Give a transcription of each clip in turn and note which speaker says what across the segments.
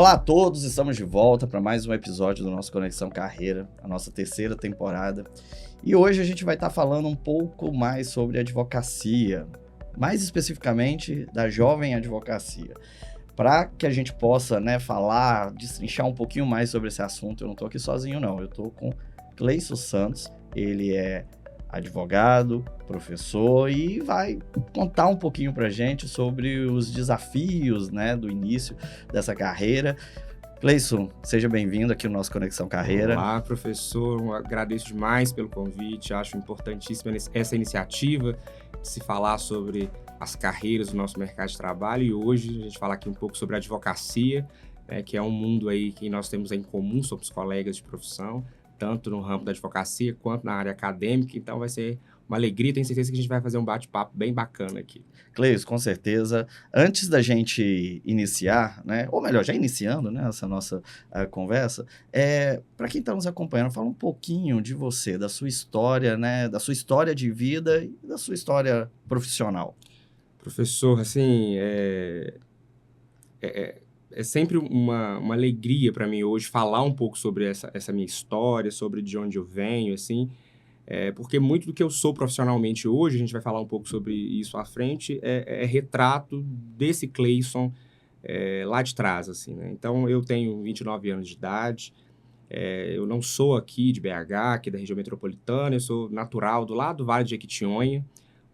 Speaker 1: Olá a todos, estamos de volta para mais um episódio do nosso Conexão Carreira, a nossa terceira temporada. E hoje a gente vai estar falando um pouco mais sobre advocacia, mais especificamente da jovem advocacia. Para que a gente possa, falar, destrinchar um pouquinho mais sobre esse assunto, eu não estou aqui sozinho não, eu estou com Cleison Santos, ele é advogado, professor e vai contar um pouquinho para a gente sobre os desafios, do início dessa carreira. Cleison, seja bem-vindo aqui no nosso Conexão Carreira.
Speaker 2: Olá, professor, eu agradeço demais pelo convite, acho importantíssima essa iniciativa de se falar sobre as carreiras do nosso mercado de trabalho e hoje a gente fala aqui um pouco sobre a advocacia, que é um mundo aí que nós temos em comum, somos colegas de profissão, tanto no ramo da advocacia quanto na área acadêmica, então vai ser uma alegria, tenho certeza que a gente vai fazer um bate-papo bem bacana aqui.
Speaker 1: Cleison, com certeza. Antes da gente iniciar, ou melhor, já iniciando essa nossa conversa, para quem está nos acompanhando, fala um pouquinho de você, da sua história, da sua história de vida e da sua história profissional.
Speaker 2: Professor, assim, é sempre uma alegria para mim hoje falar um pouco sobre essa minha história, sobre de onde eu venho, assim, porque muito do que eu sou profissionalmente hoje, a gente vai falar um pouco sobre isso à frente, é retrato desse Cleison lá de trás, assim, né? Então, eu tenho 29 anos de idade, eu não sou aqui de BH, aqui da região metropolitana, eu sou natural do lado do Vale de Jequitinhonha,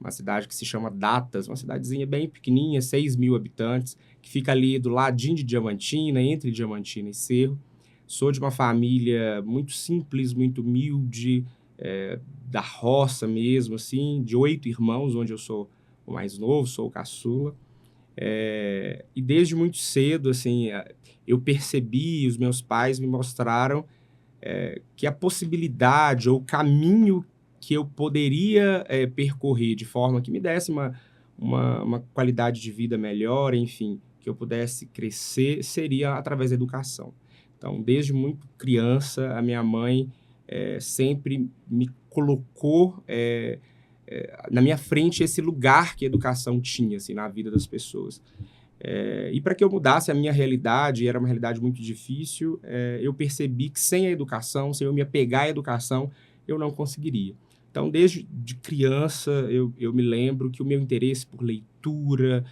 Speaker 2: uma cidade que se chama Datas, uma cidadezinha bem pequenininha, 6.000 habitantes, que fica ali do ladinho de Diamantina, entre Diamantina e Cerro. Sou de uma família muito simples, muito humilde, da roça mesmo, assim, de 8 irmãos, onde eu sou o mais novo, sou o caçula. E desde muito cedo, assim, eu percebi, os meus pais me mostraram que a possibilidade ou o caminho que eu poderia percorrer de forma que me desse uma qualidade de vida melhor, enfim, que eu pudesse crescer, seria através da educação. Então, desde muito criança, a minha mãe sempre me colocou na minha frente esse lugar que a educação tinha assim, na vida das pessoas. E para que eu mudasse a minha realidade, e era uma realidade muito difícil, eu percebi que sem a educação, sem eu me apegar à educação, eu não conseguiria. Então, desde de criança, eu me lembro que o meu interesse por leitura,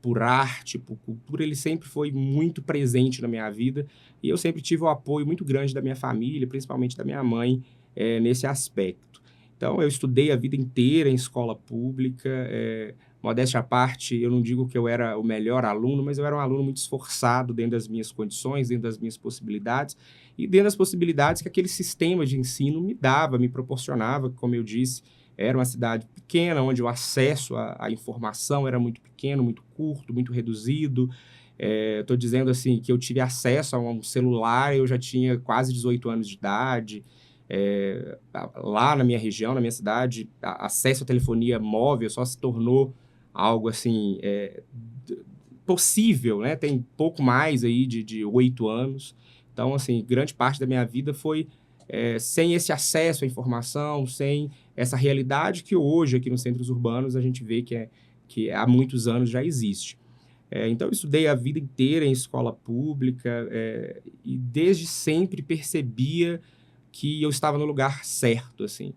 Speaker 2: por arte, por cultura, ele sempre foi muito presente na minha vida e eu sempre tive o apoio muito grande da minha família, principalmente da minha mãe, nesse aspecto. Então, eu estudei a vida inteira em escola pública, modéstia à parte, eu não digo que eu era o melhor aluno, mas eu era um aluno muito esforçado dentro das minhas condições, dentro das minhas possibilidades, e dentro das possibilidades que aquele sistema de ensino me dava, me proporcionava, como eu disse, era uma cidade pequena, onde o acesso à informação era muito pequeno, muito curto, muito reduzido. Estou dizendo assim que eu tive acesso a um celular, eu já tinha quase 18 anos de idade. Lá na minha região, na minha cidade, acesso à telefonia móvel só se tornou algo assim possível, né? Tem pouco mais aí de 8 anos. Então, assim, grande parte da minha vida foi sem esse acesso à informação, sem essa realidade que hoje, aqui nos centros urbanos, a gente vê que há muitos anos já existe. Então, eu estudei a vida inteira em escola pública e desde sempre percebia que eu estava no lugar certo, assim.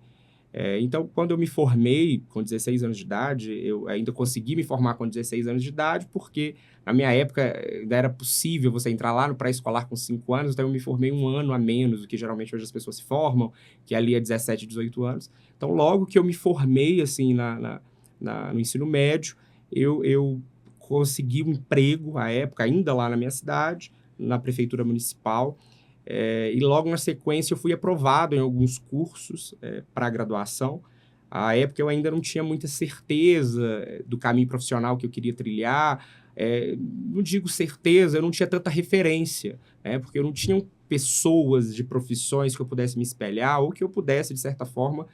Speaker 2: Então, quando eu me formei com 16 anos de idade, eu ainda consegui me formar com 16 anos de idade, porque na minha época ainda era possível você entrar lá no pré-escolar com 5 anos, então eu me formei um ano a menos do que geralmente hoje as pessoas se formam, que ali é 17, 18 anos. Então, logo que eu me formei, assim, no ensino médio, eu consegui um emprego, à época, ainda lá na minha cidade, na prefeitura municipal, e logo na sequência eu fui aprovado em alguns cursos para graduação. À época eu ainda não tinha muita certeza do caminho profissional que eu queria trilhar. Não digo certeza, eu não tinha tanta referência, porque eu não tinha pessoas de profissões que eu pudesse me espelhar ou que eu pudesse, de certa forma,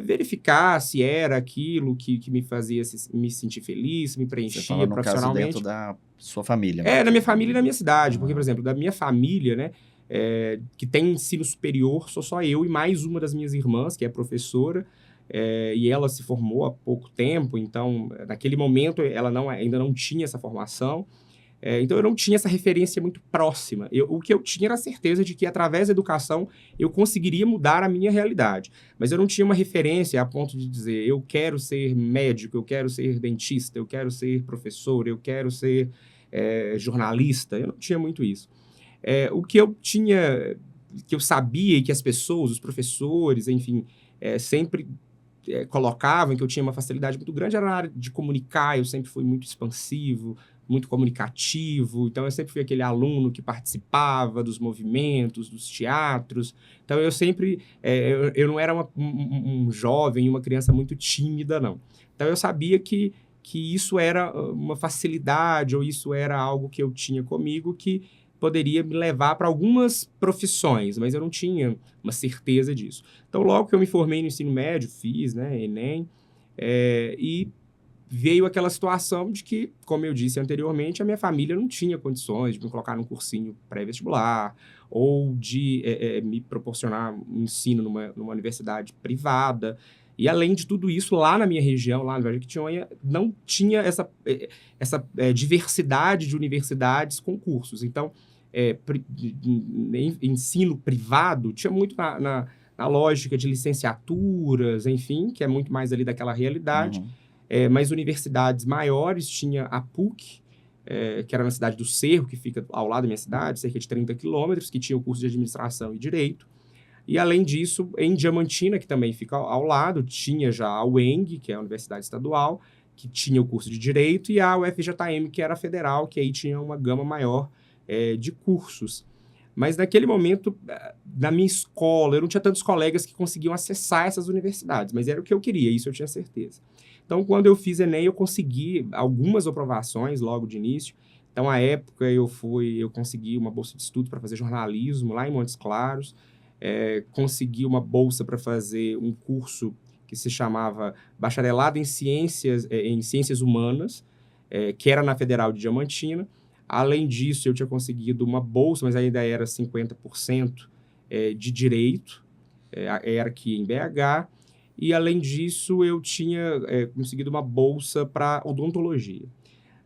Speaker 2: verificar se era aquilo que me fazia me sentir feliz, me preenchia
Speaker 1: Você fala, no
Speaker 2: profissionalmente.
Speaker 1: caso, dentro da sua família.
Speaker 2: Na minha família e na minha cidade. Porque, por exemplo, da minha família, né, que tem ensino superior, sou só eu e mais uma das minhas irmãs, que é professora, e ela se formou há pouco tempo, então, naquele momento, ela ainda não tinha essa formação. Então, eu não tinha essa referência muito próxima. O que eu tinha era a certeza de que, através da educação, eu conseguiria mudar a minha realidade. Mas eu não tinha uma referência a ponto de dizer, eu quero ser médico, eu quero ser dentista, eu quero ser professor, eu quero ser jornalista. Eu não tinha muito isso. O que eu tinha, que eu sabia e que as pessoas, os professores, enfim, sempre colocavam, que eu tinha uma facilidade muito grande, era na área de comunicar. Eu sempre fui muito expansivo, muito comunicativo. Então, eu sempre fui aquele aluno que participava dos movimentos, dos teatros. Então, eu sempre... eu não era um jovem, uma criança muito tímida, não. Então, eu sabia que isso era uma facilidade, ou isso era algo que eu tinha comigo, que poderia me levar para algumas profissões, mas eu não tinha uma certeza disso. Então, logo que eu me formei no ensino médio, fiz, né, Enem, e veio aquela situação de que, como eu disse anteriormente, a minha família não tinha condições de me colocar num cursinho pré-vestibular ou de me proporcionar um ensino numa universidade privada. E, além de tudo isso, lá na minha região, lá no Jequitinhonha, não tinha essa diversidade de universidades com cursos. Então, ensino privado tinha muito na lógica de licenciaturas, enfim, que é muito mais ali daquela realidade. Mas universidades maiores, tinha a PUC, que era na cidade do Cerro, que fica ao lado da minha cidade, cerca de 30 quilômetros, que tinha o curso de Administração e Direito. E, além disso, em Diamantina, que também fica ao lado, tinha já a UENG, que é a Universidade Estadual, que tinha o curso de Direito, e a UFJM, que era federal, que aí tinha uma gama maior de cursos. Mas, naquele momento, na minha escola, eu não tinha tantos colegas que conseguiam acessar essas universidades, mas era o que eu queria, isso eu tinha certeza. Então, quando eu fiz Enem, eu consegui algumas aprovações logo de início. Então, à época, eu consegui uma bolsa de estudo para fazer jornalismo lá em Montes Claros, consegui uma bolsa para fazer um curso que se chamava Bacharelado em Ciências Humanas, que era na Federal de Diamantina. Além disso, eu tinha conseguido uma bolsa, mas ainda era 50% de Direito, era aqui em BH. E, além disso, eu tinha conseguido uma bolsa para odontologia.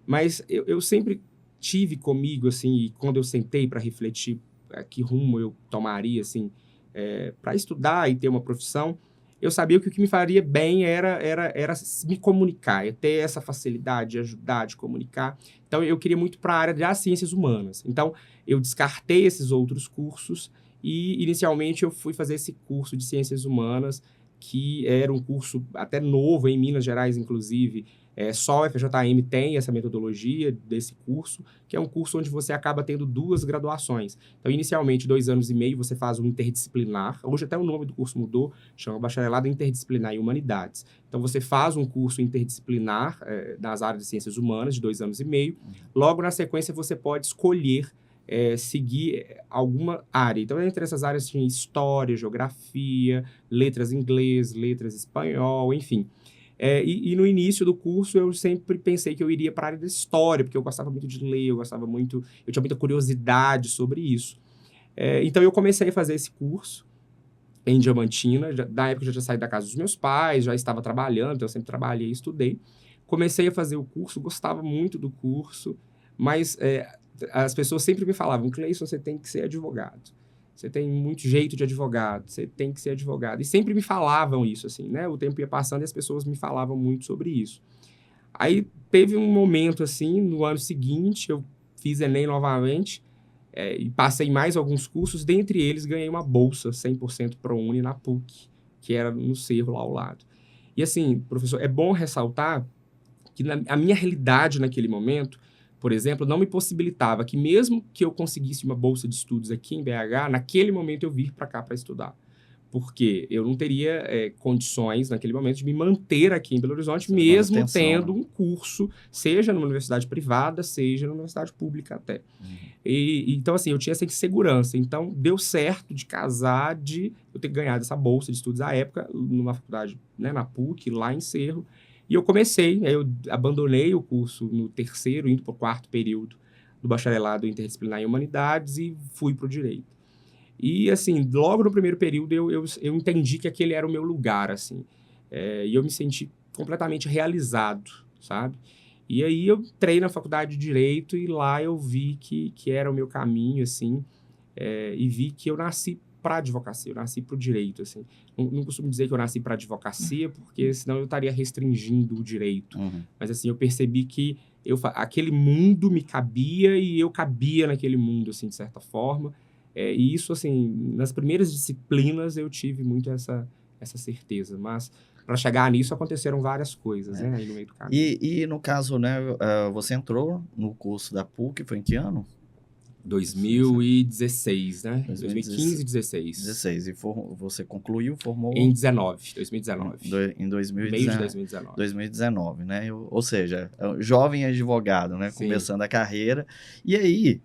Speaker 2: Mas eu sempre tive comigo, assim, e quando eu sentei para refletir que rumo eu tomaria, assim, para estudar e ter uma profissão, eu sabia que o que me faria bem era me comunicar, ter essa facilidade de ajudar, de comunicar. Então, eu queria muito para a área das ciências humanas. Então, eu descartei esses outros cursos e, inicialmente, eu fui fazer esse curso de ciências humanas, que era um curso até novo, em Minas Gerais, inclusive. Só a FJM tem essa metodologia desse curso, que é um curso onde você acaba tendo 2 graduações. Então, inicialmente, 2 anos e meio, você faz um interdisciplinar. Hoje até o nome do curso mudou, chama Bacharelado Interdisciplinar em Humanidades. Então, você faz um curso interdisciplinar nas áreas de ciências humanas, de 2 anos e meio. Logo, na sequência, você pode escolher seguir alguma área. Então, entre essas áreas tinha história, geografia, letras em inglês, letras em espanhol, enfim. E no início do curso eu sempre pensei que eu iria para a área da história, porque eu gostava muito de ler, eu tinha muita curiosidade sobre isso. Então, eu comecei a fazer esse curso em Diamantina. Na época eu já tinha saído da casa dos meus pais, já estava trabalhando, então eu sempre trabalhei e estudei. Comecei a fazer o curso, gostava muito do curso, mas as pessoas sempre me falavam, Cleison, você tem que ser advogado. Você tem muito jeito de advogado, você tem que ser advogado. E sempre me falavam isso, assim, né? O tempo ia passando e as pessoas me falavam muito sobre isso. Aí teve um momento, assim, no ano seguinte, eu fiz Enem novamente, e passei mais alguns cursos, dentre eles ganhei uma bolsa 100% ProUni na PUC, que era no Cerro, lá ao lado. E, assim, professor, é bom ressaltar que a minha realidade naquele momento, por exemplo, não me possibilitava que, mesmo que eu conseguisse uma bolsa de estudos aqui em BH, naquele momento eu vir para cá para estudar. Porque eu não teria condições, naquele momento, de me manter aqui em Belo Horizonte, mesmo tendo um curso, seja numa universidade privada, seja numa universidade pública até. Então, assim, eu tinha essa insegurança. Então, deu certo de casar, de eu ter ganhado essa bolsa de estudos à época, numa faculdade, né, na PUC, lá em Cerro. E eu eu abandonei o curso no 3º, indo para o 4º período do bacharelado interdisciplinar em Humanidades e fui para o Direito. E, assim, logo no primeiro período eu entendi que aquele era o meu lugar, assim. E eu me senti completamente realizado, sabe? E aí eu entrei na faculdade de Direito e lá eu vi que era o meu caminho, assim, e vi que eu nasci para advocacia, eu nasci para o direito, assim. Não costumo dizer que eu nasci para advocacia, porque senão eu estaria restringindo o direito.
Speaker 1: Uhum.
Speaker 2: Mas, assim, eu percebi que aquele mundo me cabia e eu cabia naquele mundo, assim, de certa forma. E isso, assim, nas primeiras disciplinas eu tive muito essa certeza. Mas, para chegar nisso, aconteceram várias coisas, né, aí no meio do caminho.
Speaker 1: E no caso, né, você entrou no curso da PUC, foi em que ano?
Speaker 2: 2016, né?
Speaker 1: 2016.
Speaker 2: 2015 e 16.
Speaker 1: 16. E você concluiu, formou...
Speaker 2: Em 2019.
Speaker 1: Em
Speaker 2: Meio de 2019.
Speaker 1: 2019, né? Ou seja, é um jovem advogado, né?
Speaker 2: Sim.
Speaker 1: Começando a carreira. E aí,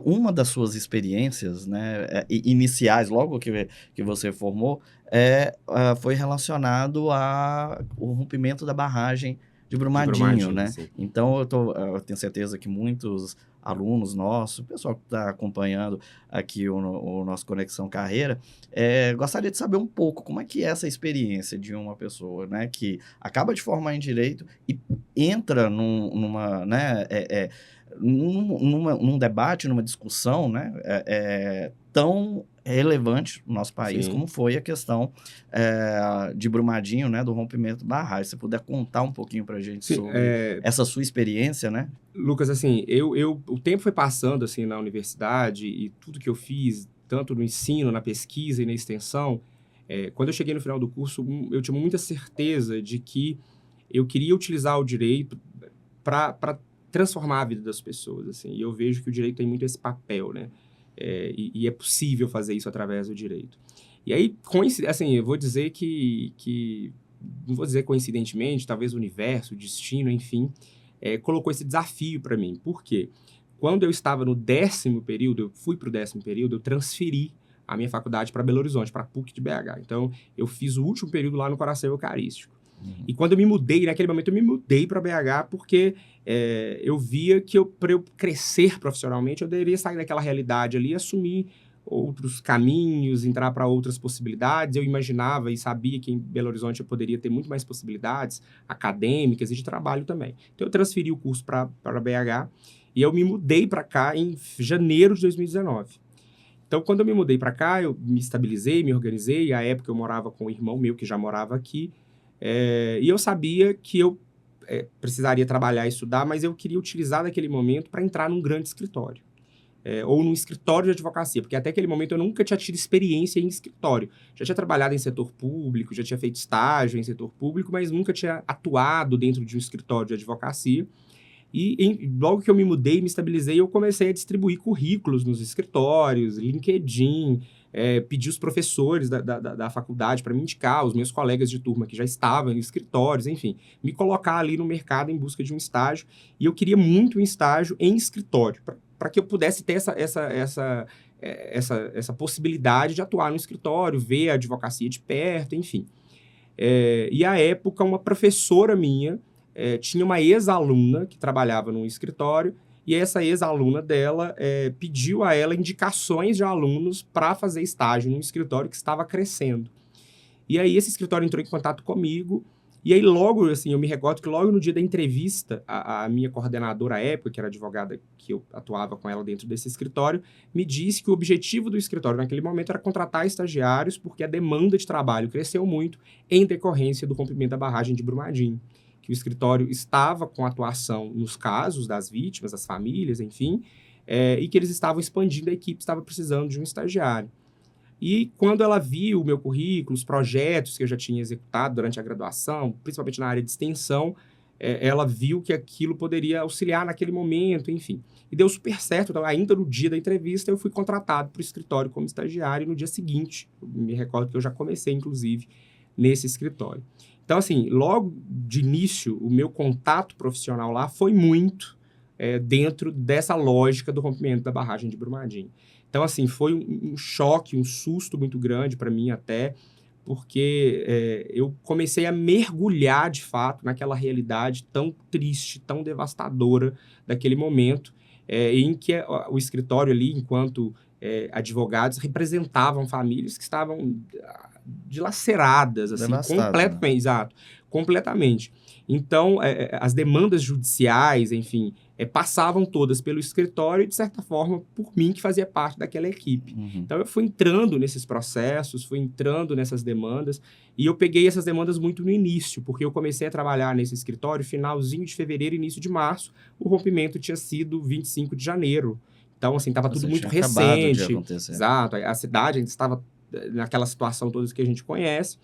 Speaker 1: uma das suas experiências, né, iniciais, logo que você formou, foi relacionado ao rompimento da barragem de Brumadinho, né?
Speaker 2: Sim.
Speaker 1: Então, eu tenho certeza que muitos alunos nossos, o pessoal que está acompanhando aqui o nosso Conexão Carreira, gostaria de saber um pouco como é que é essa experiência de uma pessoa, né, que acaba de formar em Direito e entra numa, né, num debate, numa discussão, né, tão relevante no nosso país,
Speaker 2: Sim.
Speaker 1: como foi a questão de Brumadinho, né, do rompimento da barragem. Se você puder contar um pouquinho para a gente sobre essa sua experiência, né?
Speaker 2: Lucas, assim, o tempo foi passando, assim, na universidade e tudo que eu fiz, tanto no ensino, na pesquisa e na extensão, quando eu cheguei no final do curso, eu tinha muita certeza de que eu queria utilizar o direito para transformar a vida das pessoas, assim. E eu vejo que o direito tem muito esse papel, né? E é possível fazer isso através do direito. E aí, assim, eu vou dizer que não vou dizer coincidentemente, talvez o universo, o destino, enfim, colocou esse desafio para mim. Por quê? Quando eu estava no 10º período, eu fui para o 10º período, eu transferi a minha faculdade para Belo Horizonte, para a PUC de BH. Então, eu fiz o último período lá no Coração Eucarístico.
Speaker 1: Uhum.
Speaker 2: E quando eu me mudei, naquele momento eu me mudei para BH porque eu via que para eu crescer profissionalmente, eu deveria sair daquela realidade ali e assumir outros caminhos, entrar para outras possibilidades. Eu imaginava e sabia que em Belo Horizonte eu poderia ter muito mais possibilidades acadêmicas e de trabalho também. Então eu transferi o curso para BH e eu me mudei para cá em janeiro de 2019. Então, quando eu me mudei para cá, eu me estabilizei, me organizei. E à época eu morava com um irmão meu que já morava aqui. E eu sabia que eu precisaria trabalhar e estudar, mas eu queria utilizar naquele momento para entrar num grande escritório. Ou num escritório de advocacia, porque até aquele momento eu nunca tinha tido experiência em escritório. Já tinha trabalhado em setor público, já tinha feito estágio em setor público, mas nunca tinha atuado dentro de um escritório de advocacia. E logo que eu me mudei, me estabilizei, eu comecei a distribuir currículos nos escritórios, LinkedIn, pedir os professores da faculdade para me indicar, os meus colegas de turma que já estavam em escritórios, enfim, me colocar ali no mercado em busca de um estágio. E eu queria muito um estágio em escritório, para que eu pudesse ter essa possibilidade de atuar no escritório, ver a advocacia de perto, enfim. E à época, uma professora minha tinha uma ex-aluna que trabalhava num escritório, e essa ex-aluna dela pediu a ela indicações de alunos para fazer estágio num escritório que estava crescendo. E aí esse escritório entrou em contato comigo, e aí logo, assim, eu me recordo que logo no dia da entrevista, a minha coordenadora à época, que era advogada que eu atuava com ela dentro desse escritório, me disse que o objetivo do escritório naquele momento era contratar estagiários, porque a demanda de trabalho cresceu muito em decorrência do rompimento da barragem de Brumadinho. Que o escritório estava com atuação nos casos das vítimas, das famílias, enfim, e que eles estavam expandindo a equipe, estava precisando de um estagiário. E quando ela viu o meu currículo, os projetos que eu já tinha executado durante a graduação, principalmente na área de extensão, ela viu que aquilo poderia auxiliar naquele momento, enfim. E deu super certo. Então, ainda no dia da entrevista, eu fui contratado para o escritório como estagiário, e no dia seguinte, eu me recordo que eu já comecei, inclusive, nesse escritório. Então, assim, logo de início, o meu contato profissional lá foi muito dentro dessa lógica do rompimento da barragem de Brumadinho. Então, assim, foi um choque, um susto muito grande para mim até, porque eu comecei a mergulhar, de fato, naquela realidade tão triste, tão devastadora daquele momento, em que o escritório ali, enquanto advogados, representavam famílias que estavam dilaceradas, assim, completamente,
Speaker 1: né?
Speaker 2: Exato, completamente. Então, as demandas judiciais, enfim, passavam todas pelo escritório e, de certa forma, por mim, que fazia parte daquela equipe. Então, eu fui entrando nesses processos, fui entrando nessas demandas, e eu peguei essas demandas muito no início, porque eu comecei a trabalhar nesse escritório finalzinho de fevereiro, início de março. O rompimento tinha sido 25 de janeiro. Então, assim, estava tudo muito
Speaker 1: tinha acabado de
Speaker 2: recente.
Speaker 1: acontecer.
Speaker 2: Exato. A cidade ainda estava naquela situação toda que a gente conhece.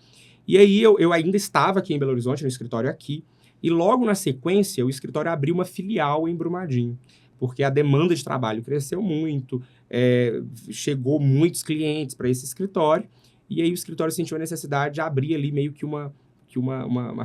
Speaker 2: E aí, eu ainda estava aqui em Belo Horizonte, no escritório aqui, e logo na sequência, o escritório abriu uma filial em Brumadinho, porque a demanda de trabalho cresceu muito, chegou muitos clientes para esse escritório, e aí o escritório sentiu a necessidade de abrir ali meio que uma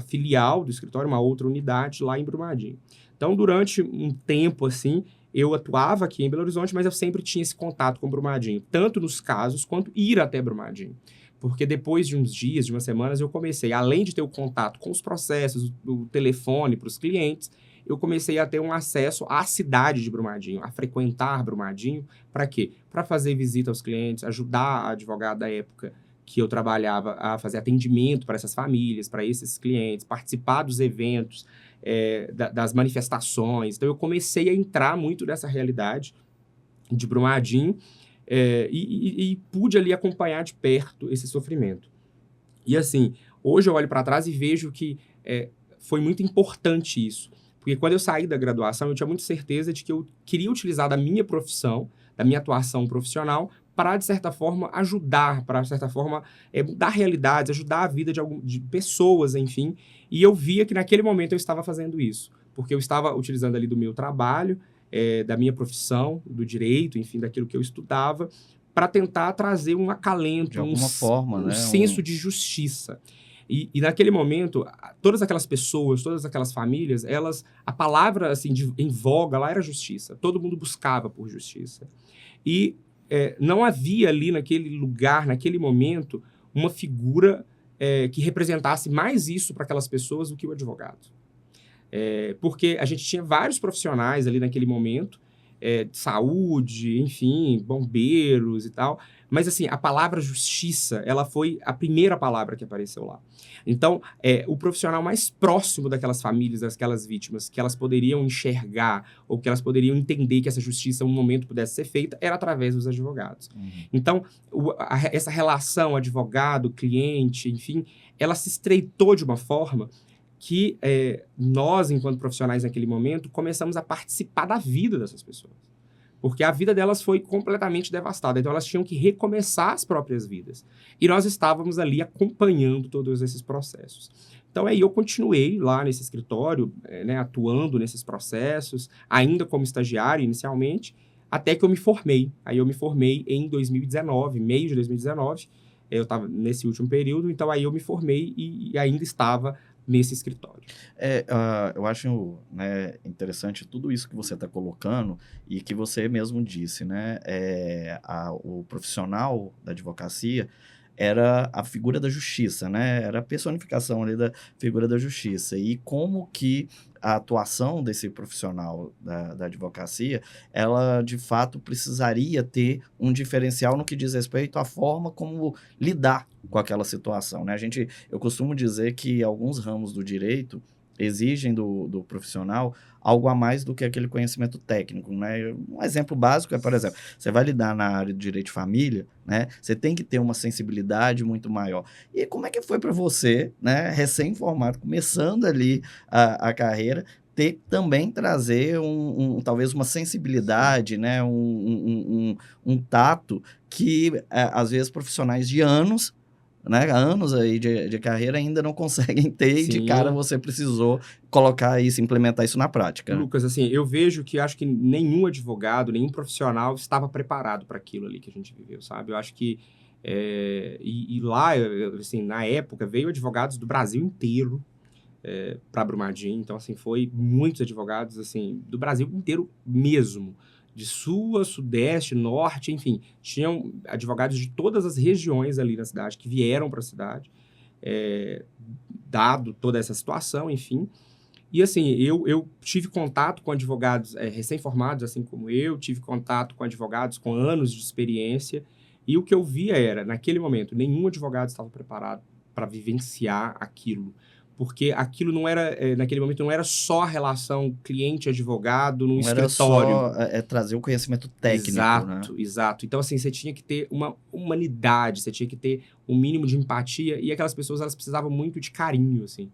Speaker 2: filial do escritório, uma outra unidade lá em Brumadinho. Então, durante um tempo, assim, eu atuava aqui em Belo Horizonte, mas eu sempre tinha esse contato com Brumadinho, tanto nos casos quanto ir até Brumadinho. Porque depois de uns dias, de umas semanas, eu comecei, além de ter o contato com os processos, o telefone para os clientes, eu comecei a ter um acesso à cidade de Brumadinho, a frequentar Brumadinho. Para quê? Para fazer visita aos clientes, ajudar a advogada da época que eu trabalhava a fazer atendimento para essas famílias, para esses clientes, participar dos eventos, das manifestações. Então, eu comecei a entrar muito nessa realidade de Brumadinho, e pude ali acompanhar de perto esse sofrimento. E assim, hoje eu olho para trás e vejo que foi muito importante isso. Porque quando eu saí da graduação, eu tinha muita certeza de que eu queria utilizar da minha profissão, da minha atuação profissional, para, de certa forma, ajudar, para, de certa forma, mudar realidades, ajudar a vida de pessoas, enfim. E eu via que naquele momento eu estava fazendo isso. Porque eu estava utilizando ali do meu trabalho, da minha profissão, do direito, enfim, daquilo que eu estudava, para tentar trazer um acalento,
Speaker 1: De alguma forma,
Speaker 2: um
Speaker 1: né?
Speaker 2: senso de justiça. E naquele momento, todas aquelas pessoas, todas aquelas famílias, a palavra assim, em voga lá era justiça. Todo mundo buscava por justiça. E não havia ali naquele lugar, naquele momento, uma figura que representasse mais isso para aquelas pessoas do que o advogado. Porque a gente tinha vários profissionais ali naquele momento, de saúde, enfim, bombeiros e tal, mas assim, a palavra justiça, ela foi a primeira palavra que apareceu lá. Então, o profissional mais próximo daquelas famílias, daquelas vítimas, que elas poderiam enxergar ou que elas poderiam entender que essa justiça, em um momento, pudesse ser feita, era através dos advogados. Então, essa relação advogado-cliente, enfim, ela se estreitou de uma forma que nós, enquanto profissionais naquele momento, começamos a participar da vida dessas pessoas. Porque a vida delas foi completamente devastada. Então, elas tinham que recomeçar as próprias vidas. E nós estávamos ali acompanhando todos esses processos. Então, aí eu continuei lá nesse escritório, atuando nesses processos, ainda como estagiário inicialmente, até que eu me formei. Aí eu me formei em 2019, meio de 2019. Eu estava nesse último período, então aí eu me formei e ainda estava nesse escritório.
Speaker 1: Eu acho, né, interessante tudo isso que você está colocando e que você mesmo disse, né? O profissional da advocacia era a figura da justiça, né? Era a personificação ali da figura da justiça. E como que a atuação desse profissional da advocacia, ela de fato precisaria ter um diferencial no que diz respeito à forma como lidar com aquela situação, né? Eu costumo dizer que alguns ramos do direito exigem do profissional algo a mais do que aquele conhecimento técnico, né? Um exemplo básico é, por exemplo, você vai lidar na área do direito de família, né? Você tem que ter uma sensibilidade muito maior. E como é que foi para você, né, recém-formado, começando ali a carreira, também trazer talvez uma sensibilidade, né? Um tato que, às vezes, profissionais de anos, né, anos aí de carreira ainda não conseguem ter, e de cara
Speaker 2: Sim.
Speaker 1: você precisou colocar isso, implementar isso na prática, né?
Speaker 2: Lucas, assim, eu vejo que acho que nenhum advogado, nenhum profissional estava preparado para aquilo ali que a gente viveu, sabe? Eu acho que e lá, assim, na época, veio advogados do Brasil inteiro para Brumadinho. Então, assim, foi muitos advogados, assim, do Brasil inteiro mesmo. De sul a sudeste, norte, enfim. Tinham advogados de todas as regiões ali na cidade que vieram para a cidade, dado toda essa situação, enfim. E, assim, eu tive contato com advogados recém-formados, assim como eu, tive contato com advogados com anos de experiência, e o que eu via era, naquele momento, nenhum advogado estava preparado para vivenciar aquilo, porque aquilo não era, naquele momento, não era só a relação cliente-advogado num
Speaker 1: Não era
Speaker 2: escritório.
Speaker 1: só trazer o conhecimento técnico,
Speaker 2: Exato,
Speaker 1: né?
Speaker 2: exato. Então, assim, você tinha que ter uma humanidade, você tinha que ter um mínimo de empatia, e aquelas pessoas, elas precisavam muito de carinho, assim.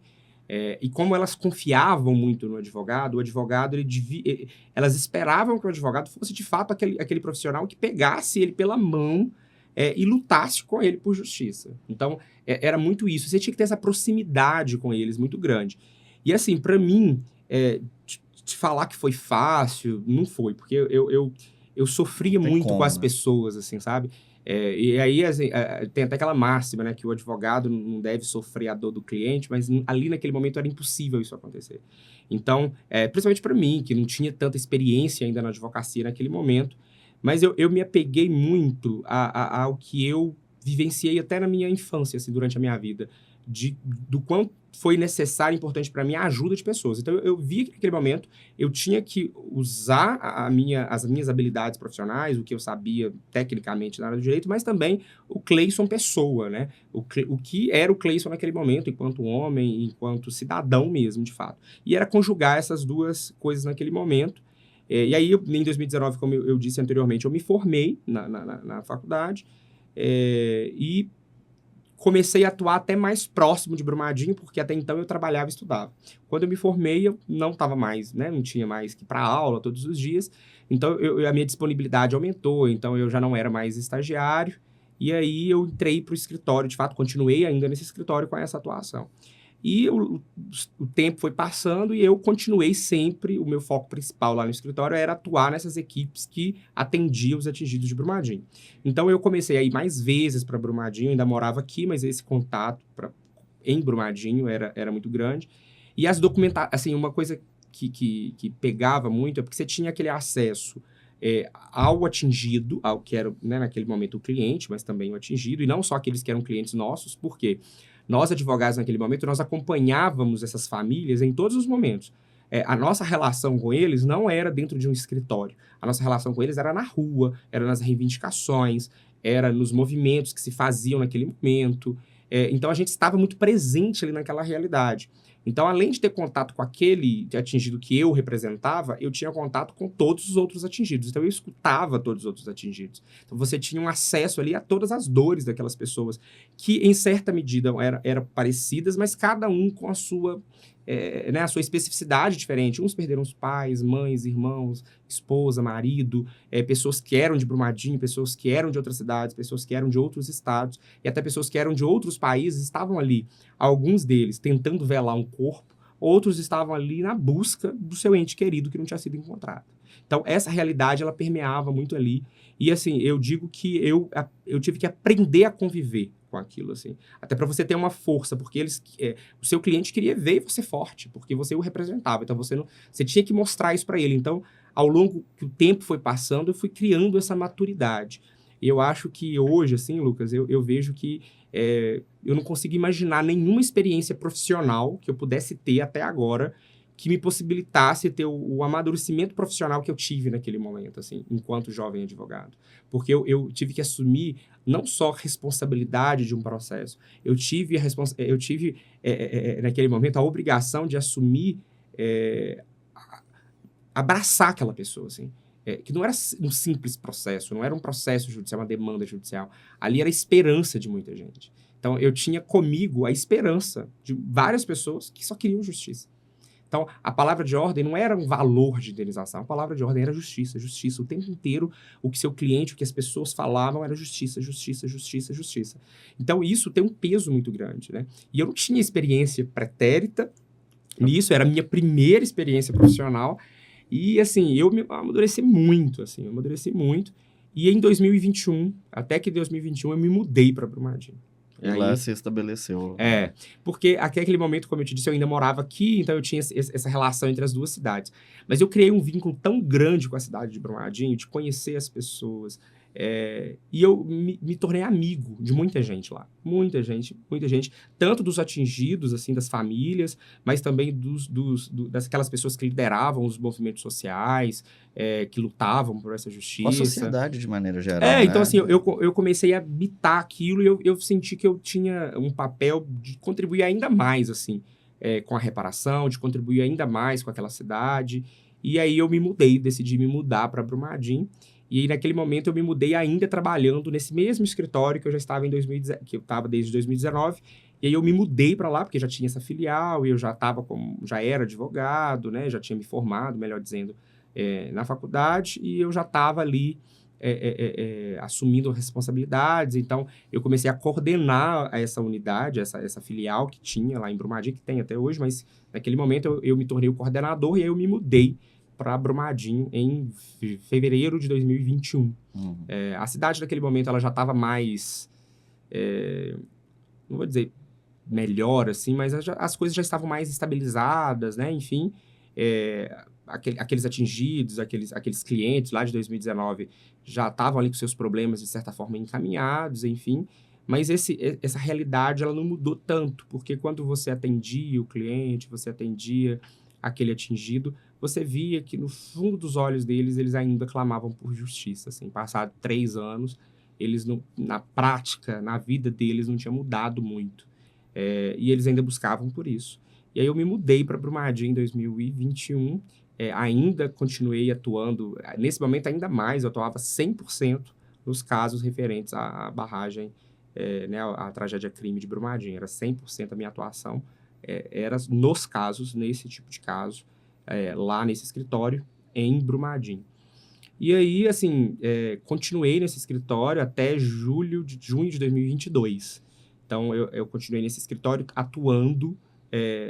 Speaker 2: E como elas confiavam muito no advogado, o advogado, elas esperavam que o advogado fosse, de fato, aquele profissional que pegasse ele pela mão e lutasse com ele por justiça. Então, era muito isso. Você tinha que ter essa proximidade com eles muito grande. E, assim, para mim, te falar que foi fácil, não foi, porque eu sofria
Speaker 1: Tem
Speaker 2: muito com as
Speaker 1: como, né?
Speaker 2: pessoas, assim, sabe? E aí, assim, tem até aquela máxima, né, que o advogado não deve sofrer a dor do cliente, mas ali naquele momento era impossível isso acontecer. Então, principalmente para mim, que não tinha tanta experiência ainda na advocacia naquele momento, mas eu me apeguei muito ao que eu vivenciei até na minha infância, assim, durante a minha vida, do quanto foi necessário e importante para mim a ajuda de pessoas. Então, eu vi que naquele momento eu tinha que usar as minhas habilidades profissionais, o que eu sabia tecnicamente na área do direito, mas também o Cleison pessoa, né? O que era o Cleison naquele momento, enquanto homem, enquanto cidadão mesmo, de fato. E era conjugar essas duas coisas naquele momento. E aí, em 2019, como eu disse anteriormente, eu me formei na faculdade e comecei a atuar até mais próximo de Brumadinho, porque até então eu trabalhava e estudava. Quando eu me formei, eu não estava mais, né? Não tinha mais que ir para aula todos os dias. Então, a minha disponibilidade aumentou, então eu já não era mais estagiário. E aí eu entrei para o escritório, de fato, continuei ainda nesse escritório com essa atuação. E o tempo foi passando e eu continuei sempre, o meu foco principal lá no escritório era atuar nessas equipes que atendiam os atingidos de Brumadinho. Então, eu comecei a ir mais vezes para Brumadinho, ainda morava aqui, mas esse contato em Brumadinho era muito grande. E as documentações, assim, uma coisa que pegava muito é porque você tinha aquele acesso ao atingido, ao que era, né, naquele momento o cliente, mas também o atingido, e não só aqueles que eram clientes nossos, porque nós, advogados, naquele momento, nós acompanhávamos essas famílias em todos os momentos. A nossa relação com eles não era dentro de um escritório. A nossa relação com eles era na rua, era nas reivindicações, era nos movimentos que se faziam naquele momento. Então, a gente estava muito presente ali naquela realidade. Então, além de ter contato com aquele atingido que eu representava, eu tinha contato com todos os outros atingidos. Então, eu escutava todos os outros atingidos. Então, você tinha um acesso ali a todas as dores daquelas pessoas, que, em certa medida, eram parecidas, mas cada um com a sua especificidade diferente. Uns perderam os pais, mães, irmãos, esposa, marido, pessoas que eram de Brumadinho, pessoas que eram de outras cidades, pessoas que eram de outros estados, e até pessoas que eram de outros países estavam ali. Alguns deles tentando velar um corpo, outros estavam ali na busca do seu ente querido que não tinha sido encontrado. Então, essa realidade, ela permeava muito ali. E, assim, eu digo que eu tive que aprender a conviver com aquilo, assim. Até para você ter uma força, porque o seu cliente queria ver você forte, porque você o representava. Então, você tinha que mostrar isso para ele. Então, ao longo que o tempo foi passando, eu fui criando essa maturidade. E eu acho que hoje, assim, Lucas, eu vejo que eu não consigo imaginar nenhuma experiência profissional que eu pudesse ter até agora que me possibilitasse ter o amadurecimento profissional que eu tive naquele momento, assim, enquanto jovem advogado. Porque eu tive que assumir não só a responsabilidade de um processo, eu tive naquele momento a obrigação de assumir, abraçar aquela pessoa, assim. Que não era um simples processo, não era um processo judicial, uma demanda judicial. Ali era a esperança de muita gente. Então, eu tinha comigo a esperança de várias pessoas que só queriam justiça. Então, a palavra de ordem não era um valor de indenização, a palavra de ordem era justiça, justiça. O tempo inteiro, o que seu cliente, o que as pessoas falavam era justiça, justiça, justiça, justiça. Então, isso tem um peso muito grande, né? E eu não tinha experiência pretérita nisso, era a minha primeira experiência profissional. E, assim, eu amadureci muito, E em 2021, até que em 2021, eu me mudei para Brumadinho.
Speaker 1: E lá se estabeleceu.
Speaker 2: Porque até aquele momento, como eu te disse, eu ainda morava aqui, então eu tinha essa relação entre as duas cidades. Mas eu criei um vínculo tão grande com a cidade de Brumadinho, de conhecer as pessoas, e eu me tornei amigo de muita gente lá. Muita gente. Tanto dos atingidos, assim, das famílias, mas também daquelas pessoas que lideravam os movimentos sociais, que lutavam por essa justiça.
Speaker 1: A sociedade, de maneira geral, né?
Speaker 2: Então, assim, eu comecei a habitar aquilo e eu senti que eu tinha um papel de contribuir ainda mais, assim, com a reparação, de contribuir ainda mais com aquela cidade. E aí eu me mudei, decidi me mudar para Brumadinho. E aí, naquele momento, eu me mudei ainda trabalhando nesse mesmo escritório que eu já estava em 2010, que eu estava desde 2019. E aí eu me mudei para lá, porque já tinha essa filial, e eu já era advogado, né? Já tinha me formado, melhor dizendo, na faculdade, e eu já estava ali assumindo responsabilidades. Então, eu comecei a coordenar essa unidade, essa filial que tinha lá em Brumadinho, que tem até hoje, mas naquele momento eu me tornei o coordenador, e aí eu me mudei para Brumadinho em fevereiro de 2021. A cidade, naquele momento, ela já estava mais... não vou dizer melhor, assim, mas as coisas já estavam mais estabilizadas, né? Enfim, aqueles atingidos, aqueles clientes lá de 2019 já estavam ali com seus problemas, de certa forma, encaminhados, enfim. Mas essa realidade, ela não mudou tanto, porque quando você atendia o cliente, você atendia aquele atingido, você via que no fundo dos olhos deles, eles ainda clamavam por justiça, assim. Passado 3 anos, eles, na prática, na vida deles, não tinha mudado muito. E eles ainda buscavam por isso. E aí eu me mudei para Brumadinho em 2021, ainda continuei atuando, nesse momento ainda mais, eu atuava 100% nos casos referentes à barragem, né, à tragédia crime de Brumadinho. Era 100% a minha atuação, era nos casos, nesse tipo de caso, lá nesse escritório, em Brumadinho. E aí, assim, continuei nesse escritório até junho de 2022. Então, eu continuei nesse escritório atuando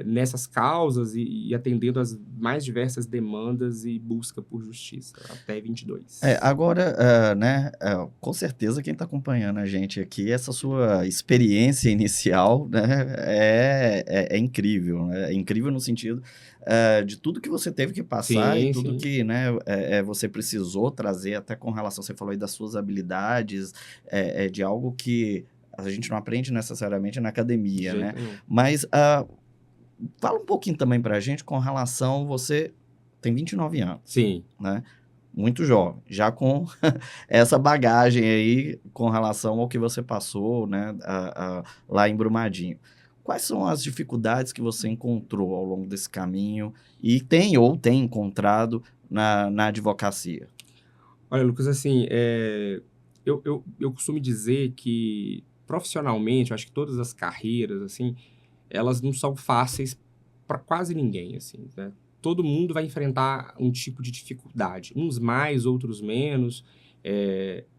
Speaker 2: nessas causas e atendendo as mais diversas demandas e busca por justiça, até 22.
Speaker 1: Agora, né, com certeza quem está acompanhando a gente aqui, essa sua experiência inicial, né, é incrível, né? É incrível no sentido de tudo que você teve que passar e
Speaker 2: Sim,
Speaker 1: tudo
Speaker 2: sim.
Speaker 1: que, né, você precisou trazer, até com relação, você falou aí das suas habilidades, de algo que a gente não aprende necessariamente na
Speaker 2: De
Speaker 1: academia, né?
Speaker 2: jeito nenhum.
Speaker 1: Mas fala um pouquinho também pra gente com relação, você tem 29 anos,
Speaker 2: Sim.
Speaker 1: né? Muito jovem, já com essa bagagem aí com relação ao que você passou, né, lá em Brumadinho. Quais são as dificuldades que você encontrou ao longo desse caminho e tem encontrado na advocacia?
Speaker 2: Olha, Lucas, assim, eu costumo dizer que, profissionalmente, eu acho que todas as carreiras, assim, elas não são fáceis para quase ninguém, assim, né? Todo mundo vai enfrentar um tipo de dificuldade, uns mais, outros menos,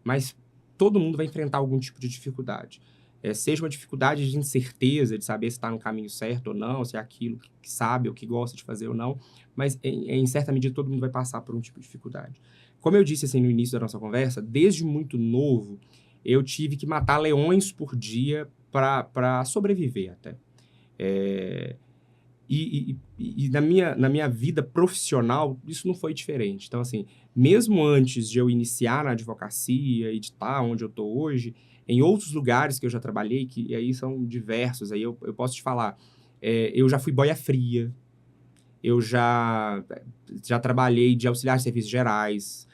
Speaker 2: mas todo mundo vai enfrentar algum tipo de dificuldade. Seja uma dificuldade de incerteza, de saber se está no caminho certo ou não, se é aquilo que sabe ou que gosta de fazer ou não, mas em certa medida todo mundo vai passar por um tipo de dificuldade. Como eu disse assim no início da nossa conversa, desde muito novo eu tive que matar leões por dia para sobreviver até. E na minha vida profissional, isso não foi diferente. Então, assim, mesmo antes de eu iniciar na advocacia e de estar onde eu estou hoje, em outros lugares que eu já trabalhei, que aí são diversos, aí eu posso te falar, eu já fui boia fria, eu já trabalhei de auxiliar de serviços gerais.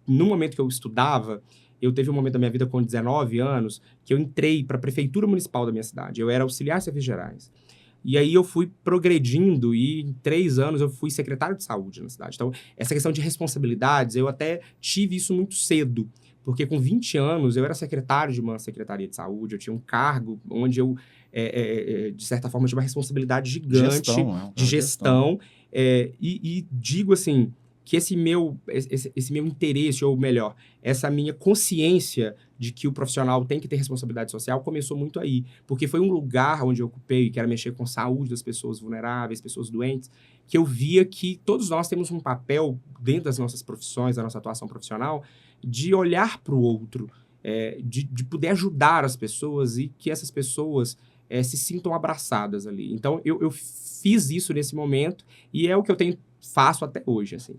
Speaker 2: No momento que eu estudava, eu teve um momento da minha vida com 19 anos que eu entrei para a prefeitura municipal da minha cidade. Eu era auxiliar de serviços gerais. E aí eu fui progredindo e em 3 anos eu fui secretário de saúde na cidade. Então, essa questão de responsabilidades, eu até tive isso muito cedo. Porque com 20 anos eu era secretário de uma secretaria de saúde, eu tinha um cargo onde eu, de certa forma, tinha uma responsabilidade gigante de gestão. E digo assim, que esse meu interesse, ou melhor, essa minha consciência de que o profissional tem que ter responsabilidade social começou muito aí. Porque foi um lugar onde eu ocupei, que era mexer com saúde das pessoas vulneráveis, pessoas doentes, que eu via que todos nós temos um papel dentro das nossas profissões, da nossa atuação profissional, de olhar para o outro, de poder ajudar as pessoas e que essas pessoas se sintam abraçadas ali. Então, eu fiz isso nesse momento e é o que eu faço até hoje, assim.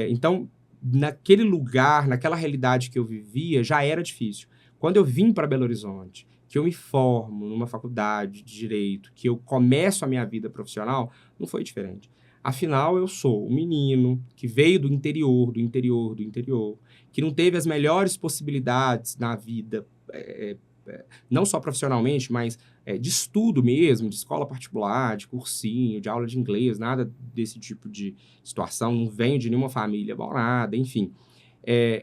Speaker 2: Então, naquele lugar, naquela realidade que eu vivia, já era difícil. Quando eu vim para Belo Horizonte, que eu me formo numa faculdade de Direito, que eu começo a minha vida profissional, não foi diferente. Afinal, eu sou um menino que veio do interior, que não teve as melhores possibilidades na vida não só profissionalmente, mas de estudo mesmo, de escola particular, de cursinho, de aula de inglês, nada desse tipo de situação, não venho de nenhuma família abonada, enfim.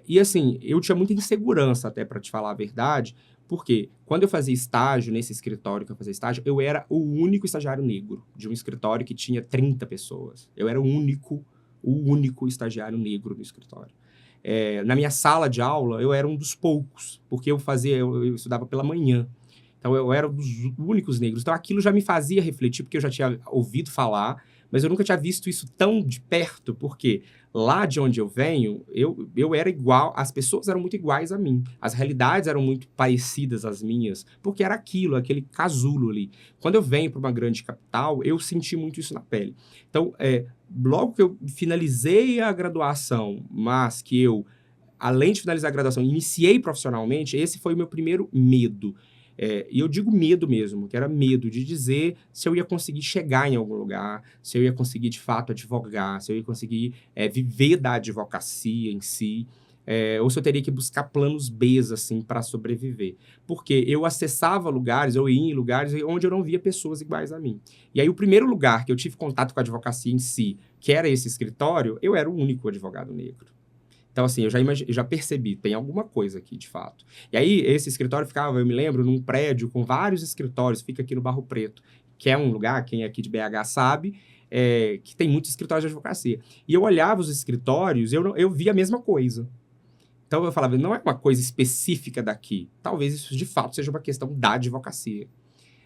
Speaker 2: E assim, eu tinha muita insegurança, até para te falar a verdade, porque quando eu fazia estágio, nesse escritório que eu fazia estágio, eu era o único estagiário negro de um escritório que tinha 30 pessoas. Eu era o único estagiário negro no escritório. Na minha sala de aula, eu era um dos poucos, porque eu estudava pela manhã. Então, eu era um dos únicos negros. Então, aquilo já me fazia refletir, porque eu já tinha ouvido falar, mas eu nunca tinha visto isso tão de perto, porque lá de onde eu venho, eu era igual, as pessoas eram muito iguais a mim. As realidades eram muito parecidas às minhas, porque era aquele casulo ali. Quando eu venho para uma grande capital, eu senti muito isso na pele. Então, logo que eu finalizei a graduação, mas que eu, além de finalizar a graduação, iniciei profissionalmente, esse foi o meu primeiro medo. E eu digo medo mesmo, que era medo de dizer se eu ia conseguir chegar em algum lugar, se eu ia conseguir, de fato, advogar, se eu ia conseguir viver da advocacia em si, ou se eu teria que buscar planos B, assim, para sobreviver. Porque eu acessava lugares, eu ia em lugares onde eu não via pessoas iguais a mim. E aí, o primeiro lugar que eu tive contato com a advocacia em si, que era esse escritório, eu era o único advogado negro. Então, assim, eu já percebi, tem alguma coisa aqui, de fato. E aí, esse escritório ficava, eu me lembro, num prédio com vários escritórios, fica aqui no Barro Preto, que é um lugar, quem é aqui de BH sabe, que tem muitos escritórios de advocacia. E eu olhava os escritórios, eu via a mesma coisa. Então, eu falava, não é uma coisa específica daqui. Talvez isso, de fato, seja uma questão da advocacia.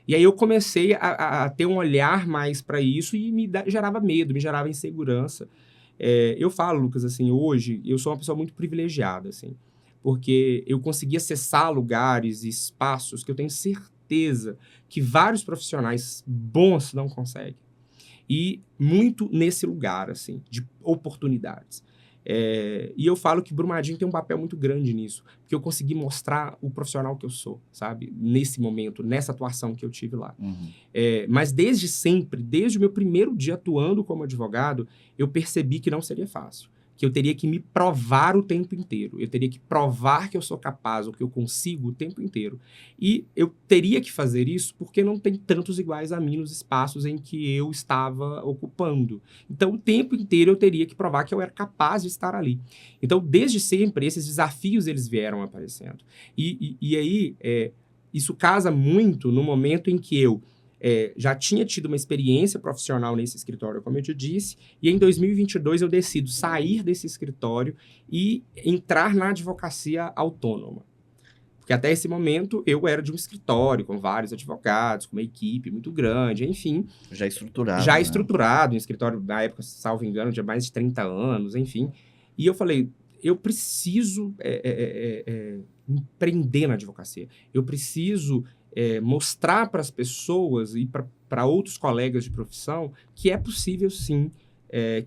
Speaker 2: E aí, eu comecei a ter um olhar mais para isso e gerava medo, me gerava insegurança. Eu falo, Lucas, assim, hoje eu sou uma pessoa muito privilegiada, assim, porque eu consegui acessar lugares e espaços que eu tenho certeza que vários profissionais bons não conseguem. E muito nesse lugar, assim, de oportunidades. E eu falo que Brumadinho tem um papel muito grande nisso, porque eu consegui mostrar o profissional que eu sou, sabe? Nesse momento, nessa atuação que eu tive lá.
Speaker 1: Uhum.
Speaker 2: Mas desde sempre, desde o meu primeiro dia atuando como advogado, eu percebi que não seria fácil. Que eu teria que me provar o tempo inteiro. Eu teria que provar que eu sou capaz, ou que eu consigo o tempo inteiro. E eu teria que fazer isso porque não tem tantos iguais a mim nos espaços em que eu estava ocupando. Então, o tempo inteiro eu teria que provar que eu era capaz de estar ali. Então, desde sempre, esses desafios eles vieram aparecendo. E aí, isso casa muito no momento em que eu já tinha tido uma experiência profissional nesse escritório, como eu te disse, e em 2022 eu decido sair desse escritório e entrar na advocacia autônoma. Porque até esse momento eu era de um escritório com vários advogados, com uma equipe muito grande, enfim.
Speaker 1: Já estruturado,
Speaker 2: Já
Speaker 1: né?
Speaker 2: estruturado, um escritório, na época, salvo engano, de mais de 30 anos, enfim. E eu falei, eu preciso empreender na advocacia. Eu preciso mostrar para as pessoas e para outros colegas de profissão que é possível, sim,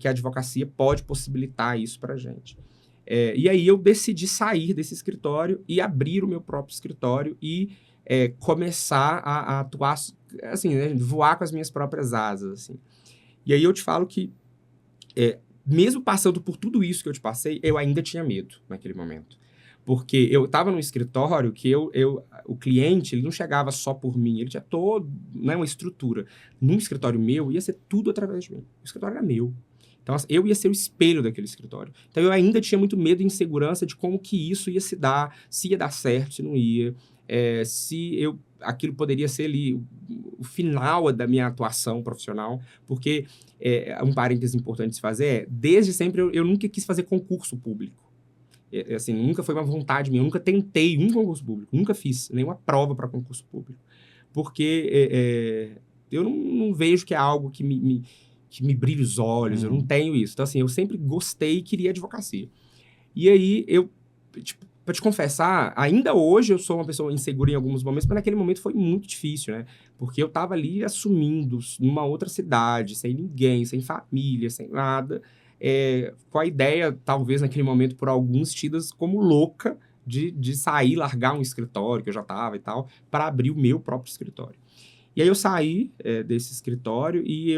Speaker 2: que a advocacia pode possibilitar isso para a gente. E aí eu decidi sair desse escritório e abrir o meu próprio escritório e começar a atuar, assim, né, voar com as minhas próprias asas, assim. E aí eu te falo que, mesmo passando por tudo isso que eu te passei, eu ainda tinha medo naquele momento. Porque eu estava num escritório que o cliente ele não chegava só por mim, ele tinha todo, né, uma estrutura. Num escritório meu, ia ser tudo através de mim. O escritório era meu. Então, eu ia ser o espelho daquele escritório. Então, eu ainda tinha muito medo e insegurança de como que isso ia se dar, se ia dar certo, se não ia, aquilo poderia ser ali o final da minha atuação profissional, porque um parêntese importante de se fazer desde sempre eu nunca quis fazer concurso público. Assim, nunca foi uma vontade minha, eu nunca tentei um concurso público, nunca fiz nenhuma prova para concurso público, porque eu não vejo que é algo que me brilha os olhos, eu não tenho isso. Então, assim, eu sempre gostei e queria advocacia. E aí, pra te confessar, ainda hoje eu sou uma pessoa insegura em alguns momentos, mas naquele momento foi muito difícil, né? Porque eu tava ali assumindo numa outra cidade, sem ninguém, sem família, sem nada, com a ideia, talvez naquele momento, por alguns tidas como louca, de sair, largar um escritório que eu já tava e tal, para abrir o meu próprio escritório. E aí eu saí desse escritório e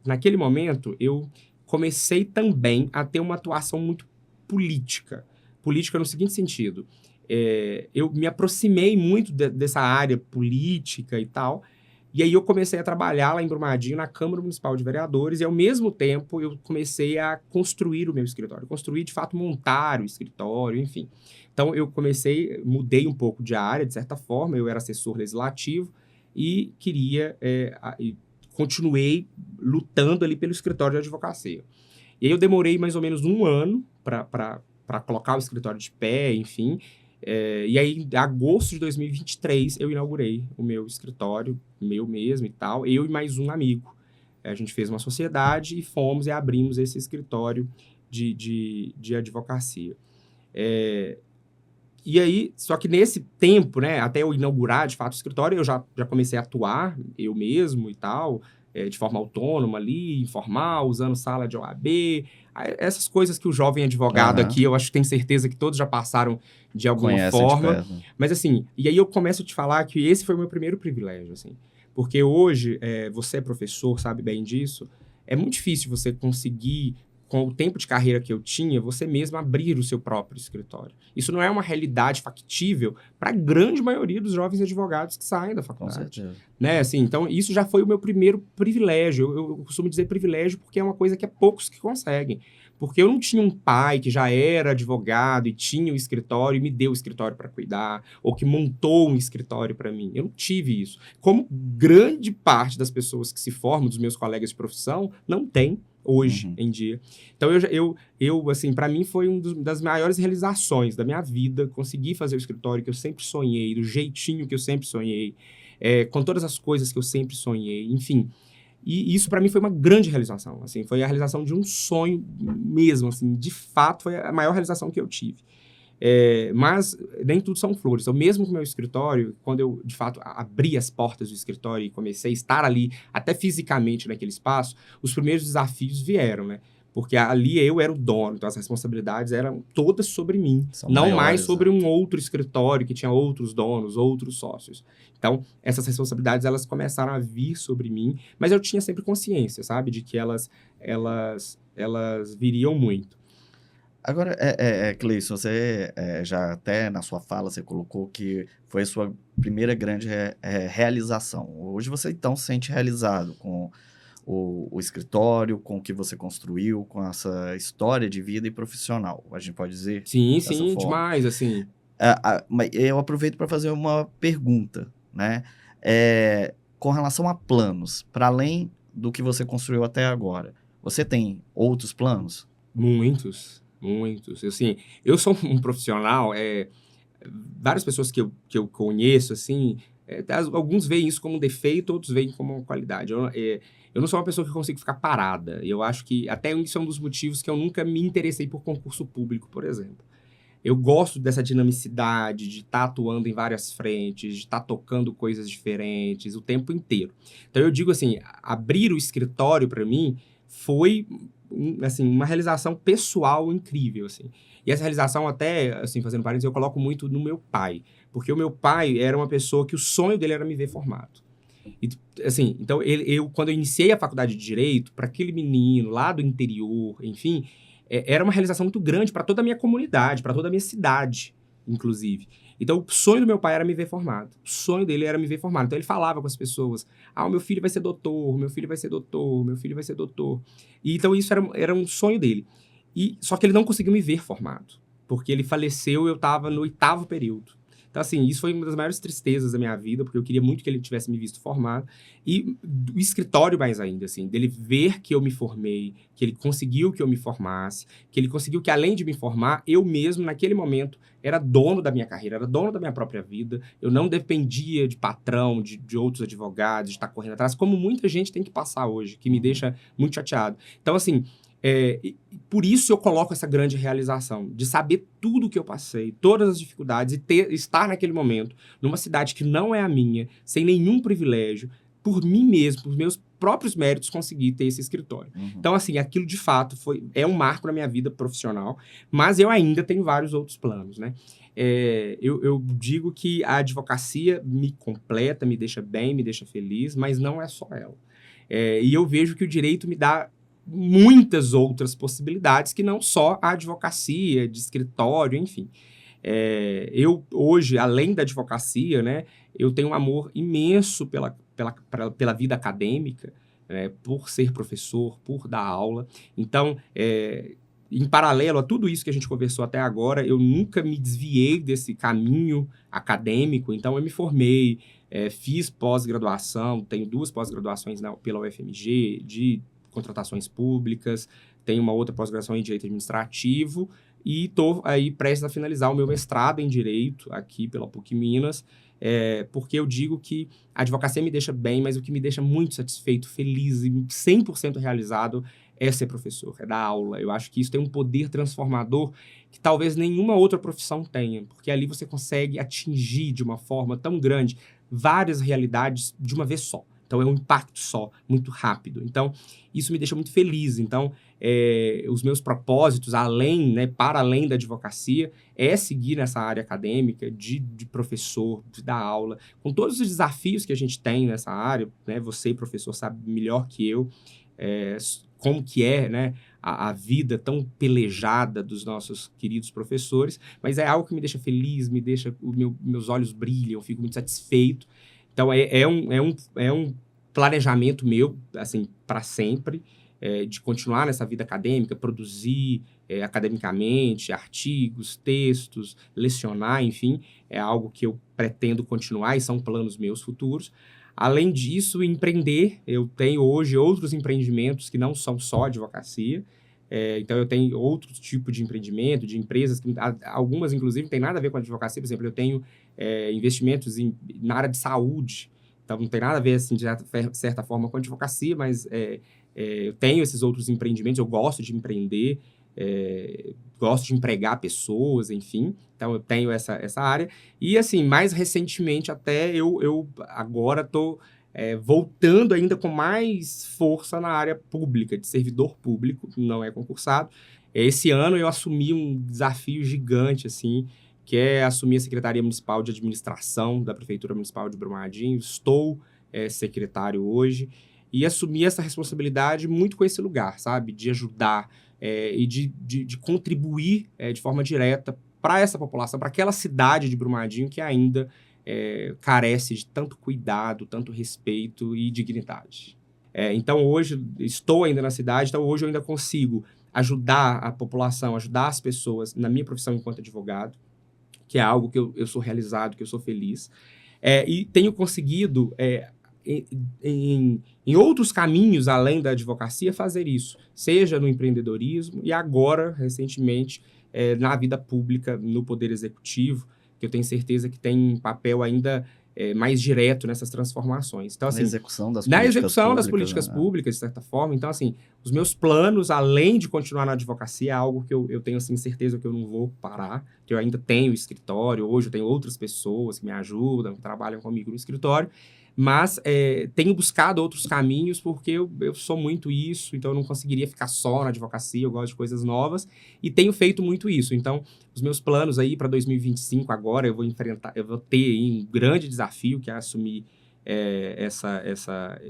Speaker 2: naquele momento, eu comecei também a ter uma atuação muito política. Política no seguinte sentido, eu me aproximei muito dessa área política e tal, e aí eu comecei a trabalhar lá em Brumadinho, na Câmara Municipal de Vereadores, e ao mesmo tempo eu comecei a construir o meu escritório. Construir, de fato, montar o escritório, enfim. Então eu mudei um pouco de área, de certa forma, eu era assessor legislativo e continuei lutando ali pelo escritório de advocacia. E aí eu demorei mais ou menos um ano para colocar o escritório de pé, enfim. E aí, em agosto de 2023, eu inaugurei o meu escritório, meu mesmo e tal, eu e mais um amigo. A gente fez uma sociedade e fomos e abrimos esse escritório de advocacia. E aí, só que nesse tempo, né, até eu inaugurar, de fato, o escritório, eu já comecei a atuar, eu mesmo e tal, de forma autônoma ali, informal, usando sala de OAB, essas coisas que o jovem advogado aqui, eu acho que tenho certeza que todos já passaram de alguma forma. Mas assim, e aí eu começo a te falar que esse foi o meu primeiro privilégio, assim. Porque hoje, você é professor, sabe bem disso, é muito difícil você conseguir, com o tempo de carreira que eu tinha, você mesmo abrir o seu próprio escritório. Isso não é uma realidade factível para a grande maioria dos jovens advogados que saem da faculdade. Com certeza. Né? Assim, então, isso já foi o meu primeiro privilégio. Eu costumo dizer privilégio porque é uma coisa que é poucos que conseguem. Porque eu não tinha um pai que já era advogado e tinha um escritório e me deu o escritório para cuidar, ou que montou um escritório para mim. Eu não tive isso. Como grande parte das pessoas que se formam, dos meus colegas de profissão, não tem hoje em dia. Então, assim, para mim foi uma das maiores realizações da minha vida, conseguir fazer o escritório que eu sempre sonhei, do jeitinho que eu sempre sonhei, com todas as coisas que eu sempre sonhei, enfim. E isso, para mim, foi uma grande realização, assim, foi a realização de um sonho mesmo, assim, de fato, foi a maior realização que eu tive. Mas nem tudo são flores. Então, mesmo com o meu escritório, quando eu, de fato, abri as portas do escritório e comecei a estar ali, até fisicamente naquele espaço, os primeiros desafios vieram, né? Porque ali eu era o dono, então as responsabilidades eram todas sobre mim, não maiores, mais sobre um outro escritório que tinha outros donos, outros sócios. Então, essas responsabilidades, elas começaram a vir sobre mim, mas eu tinha sempre consciência, sabe? De que elas viriam muito.
Speaker 1: Agora, Cleison, você já até na sua fala, você colocou que foi a sua primeira grande realização. Hoje você, então, se sente realizado com o escritório, com o que você construiu, com essa história de vida e profissional, a gente pode dizer?
Speaker 2: Sim, demais, assim.
Speaker 1: Eu aproveito para fazer uma pergunta, né? Com relação a planos, para além do que você construiu até agora, você tem outros planos?
Speaker 2: Muitos. Assim, eu sou um profissional, várias pessoas que eu conheço, assim, alguns veem isso como um defeito, outros veem como uma qualidade. Eu não sou uma pessoa que consigo ficar parada. Eu acho que até isso é um dos motivos que eu nunca me interessei por concurso público, por exemplo. Eu gosto dessa dinamicidade, de estar atuando em várias frentes, de estar tocando coisas diferentes o tempo inteiro. Então, eu digo assim, abrir o escritório, para mim, foi assim, uma realização pessoal incrível, assim. E essa realização até, assim, fazendo parênteses, eu coloco muito no meu pai. Porque o meu pai era uma pessoa que o sonho dele era me ver formado. E, assim, então, quando eu iniciei a faculdade de Direito, para aquele menino lá do interior, enfim, era uma realização muito grande para toda a minha comunidade, para toda a minha cidade, inclusive. Então, o sonho do meu pai era me ver formado. O sonho dele era me ver formado. Então, ele falava com as pessoas, o meu filho vai ser doutor, meu filho vai ser doutor, meu filho vai ser doutor. E, então, isso era um sonho dele. Só que ele não conseguiu me ver formado, porque ele faleceu e eu estava no 8º período. Então, assim, isso foi uma das maiores tristezas da minha vida, porque eu queria muito que ele tivesse me visto formado. E o escritório mais ainda, assim, dele ver que eu me formei, que ele conseguiu que eu me formasse, que ele conseguiu que, além de me formar, eu mesmo, naquele momento, era dono da minha carreira, era dono da minha própria vida. Eu não dependia de patrão, de outros advogados, de estar correndo atrás, como muita gente tem que passar hoje, que me deixa muito chateado. Então, assim, por isso eu coloco essa grande realização, de saber tudo o que eu passei, todas as dificuldades, e estar naquele momento, numa cidade que não é a minha, sem nenhum privilégio, por mim mesmo, por meus próprios méritos, conseguir ter esse escritório. Então, assim, aquilo de fato é um marco na minha vida profissional, mas eu ainda tenho vários outros planos, né? Eu digo que a advocacia me completa, me deixa bem, me deixa feliz, mas não é só ela. E eu vejo que o direito me dá muitas outras possibilidades que não só a advocacia, de escritório, enfim. Eu, hoje, além da advocacia, né, eu tenho um amor imenso pela vida acadêmica, por ser professor, por dar aula. Então, em paralelo a tudo isso que a gente conversou até agora, eu nunca me desviei desse caminho acadêmico. Então, eu me formei, fiz pós-graduação, tenho 2 pós-graduações pela UFMG, de contratações públicas, tenho uma outra pós-graduação em Direito Administrativo, e estou aí prestes a finalizar o meu mestrado em Direito aqui pela PUC Minas, porque eu digo que a advocacia me deixa bem, mas o que me deixa muito satisfeito, feliz e 100% realizado é ser professor, é dar aula. Eu acho que isso tem um poder transformador que talvez nenhuma outra profissão tenha, porque ali você consegue atingir de uma forma tão grande várias realidades de uma vez só. Então, é um impacto só, muito rápido. Então, isso me deixa muito feliz. Então, os meus propósitos, para além da advocacia, é seguir nessa área acadêmica de professor, de dar aula, com todos os desafios que a gente tem nessa área, né? Você, professor, sabe melhor que eu como que né, a vida tão pelejada dos nossos queridos professores, mas é algo que me deixa feliz, meus olhos brilham, eu fico muito satisfeito. Então, é um planejamento meu, assim, para sempre, de continuar nessa vida acadêmica, produzir academicamente artigos, textos, lecionar, enfim, é algo que eu pretendo continuar e são planos meus futuros. Além disso, empreender, eu tenho hoje outros empreendimentos que não são só advocacia, então eu tenho outro tipo de empreendimento, de empresas, algumas inclusive não tem nada a ver com a advocacia, por exemplo, eu tenho investimentos na área de saúde, então não tem nada a ver, assim, de certa forma com a advocacia, mas eu tenho esses outros empreendimentos, eu gosto de empreender, gosto de empregar pessoas, enfim, então eu tenho essa área. E, assim, mais recentemente até, eu agora estou voltando ainda com mais força na área pública, de servidor público, que não é concursado. Esse ano eu assumi um desafio gigante, assim, que é assumir a Secretaria Municipal de Administração da Prefeitura Municipal de Brumadinho. Estou secretário hoje e assumi essa responsabilidade muito com esse lugar, sabe? De ajudar e de contribuir de forma direta para essa população, para aquela cidade de Brumadinho que ainda carece de tanto cuidado, tanto respeito e dignidade. Então, hoje, estou ainda na cidade, então hoje eu ainda consigo ajudar a população, ajudar as pessoas na minha profissão enquanto advogado, que é algo que eu sou realizado, que eu sou feliz. E tenho conseguido, em outros caminhos, além da advocacia, fazer isso, seja no empreendedorismo e agora, recentemente, na vida pública, no Poder Executivo, que eu tenho certeza que tem um papel ainda mais direto nessas transformações. Então, assim,
Speaker 1: na execução das políticas
Speaker 2: públicas, de certa forma. Então, assim, os meus planos, além de continuar na advocacia, é algo que eu tenho, assim, certeza que eu não vou parar, que eu ainda tenho escritório, hoje eu tenho outras pessoas que me ajudam, que trabalham comigo no escritório, mas tenho buscado outros caminhos porque eu sou muito isso, então eu não conseguiria ficar só na advocacia, eu gosto de coisas novas e tenho feito muito isso. Então, os meus planos aí para 2025 agora, eu vou ter aí um grande desafio que é assumir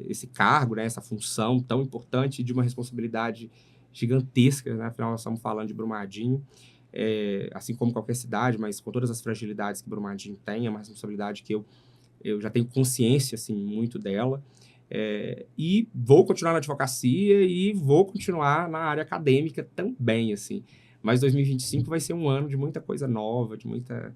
Speaker 2: esse cargo, né, essa função tão importante de uma responsabilidade gigantesca, né? Afinal nós estamos falando de Brumadinho, assim como qualquer cidade, mas com todas as fragilidades que Brumadinho tem, é uma responsabilidade que eu já tenho consciência, assim, muito dela, e vou continuar na advocacia e vou continuar na área acadêmica também, assim. Mas 2025 vai ser um ano de muita coisa nova, de muita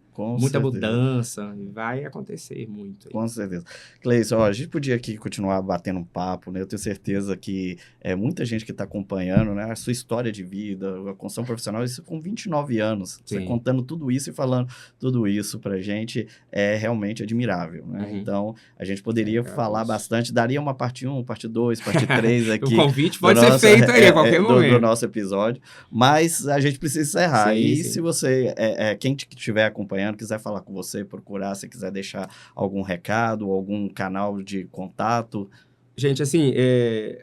Speaker 2: mudança, e vai acontecer muito.
Speaker 1: Com certeza. Cleison, a gente podia aqui continuar batendo um papo, né? Eu tenho certeza que muita gente que está acompanhando, né? A sua história de vida, a construção profissional, isso com 29 anos. Você contando tudo isso e falando tudo isso pra gente é realmente admirável, né? Uhum. Então, a gente poderia falar bastante, daria uma parte 1, parte 2, parte 3 aqui.
Speaker 2: O convite pode ser feito aí a qualquer momento.
Speaker 1: Do nosso episódio, mas a gente precisa encerrar. Sim. Se você, quem estiver acompanhando, quiser falar com você, procurar, se quiser deixar algum recado, algum canal de contato.
Speaker 2: Gente, assim,